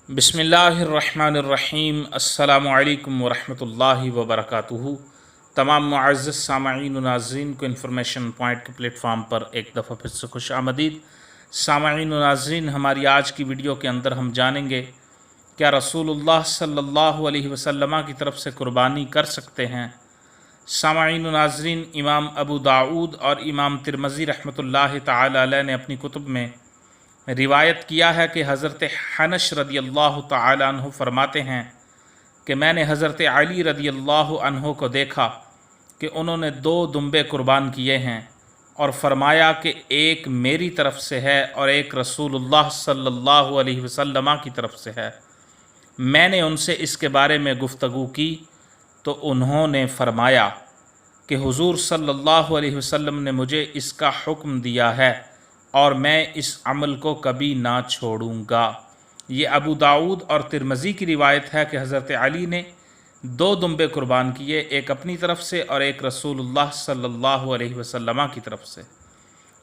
बिस्मिल्लाहिर्रहमानिर्रहीम। अस्सलामु अलैकुम वरहमतुल्लाहि वबरकातुहू। तमाम मुअज़्ज़ज़ सामईन व नाज़रीन को इन्फॉर्मेशन पॉइंट के प्लेटफॉर्म पर एक दफ़ा फिर से खुश आमदीद। सामईन व नाज़रीन, हमारी आज की वीडियो के अंदर हम जानेंगे क्या रसूलुल्लाह सल्लल्लाहु अलैहि वसल्लम की तरफ से कुर्बानी कर सकते हैं। सामईन व नाज़रीन, इमाम अबू दाऊद और इमाम तिरमिज़ी रहमतुल्लाहि तआला अलैह ने अपनी कुतुब में रिवायत किया है कि हज़रत हनश रदी अल्लाह तआला अन्हु फरमाते हैं कि मैंने हज़रत अली रदी अल्लाह अन्हु को देखा कि उन्होंने 2 दुम्बे कुर्बान किए हैं और फरमाया कि एक मेरी तरफ से है और एक रसूलुल्लाह सल्लल्लाहु अलैहि वसल्लम की तरफ से है। मैंने उनसे इसके बारे में गुफ्तगू की तो उन्होंने फरमाया कि हुज़ूर सल्लल्लाहु अलैहि वसल्लम ने मुझे इसका हुक्म दिया है और मैं इस अमल को कभी ना छोड़ूंगा। ये अबू दाऊद और तिरमिज़ी की रिवायत है कि हज़रत अली ने 2 दुम्बे कुर्बान किए, एक अपनी तरफ से और एक रसूलुल्लाह सल्लल्लाहु अलैहि वसल्लम की तरफ से।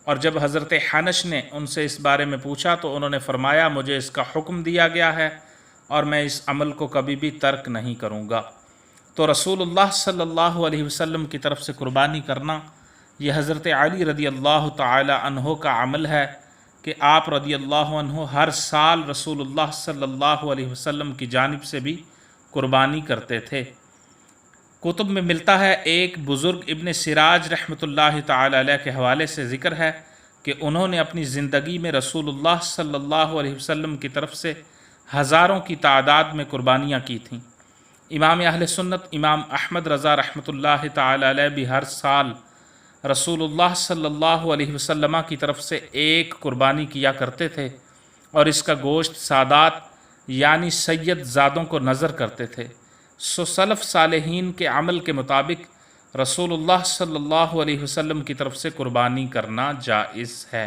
और जब हज़रत हनश ने उनसे इस बारे में पूछा तो उन्होंने फरमाया मुझे इसका हुक्म दिया गया है और मैं इस अमल को कभी भी तर्क नहीं करूँगा। तो रसूलुल्लाह सल्लल्लाहु अलैहि वसल्लम की तरफ से कुर्बानी करना ये हज़रत अली रदी अल्लाह तआला अन्हो का अमल है कि आप रदी अल्लाह अन्हो हर साल रसूलुल्लाह सल्लल्लाहु अलैहि वसल्लम की जानिब से भी कुर्बानी करते थे। कुतुब में मिलता है, एक बुज़ुर्ग इब्न सिराज रहमतुल्लाहि तआला अलैह के हवाले से ज़िक्र है कि उन्होंने अपनी ज़िंदगी में रसूलुल्लाह सल्लल्लाहु अलैहि वसल्लम की तरफ से हज़ारों की तादाद में कुर्बानियाँ की थीं। इमाम अहले सुन्नत इमाम अहमद रज़ा रहमतुल्लाहि तआला अलैह भी हर साल रसूलुल्लाह सल्लल्लाहु अलैहि वसल्लम की तरफ से एक कुर्बानी किया करते थे और इसका गोश्त सादात यानी सैयद ज़ादों को नज़र करते थे। सो सलफ़ सालेहीन के अमल के मुताबिक रसूलुल्लाह सल्लल्लाहु अलैहि वसल्लम की तरफ से कुर्बानी करना जायज़ है।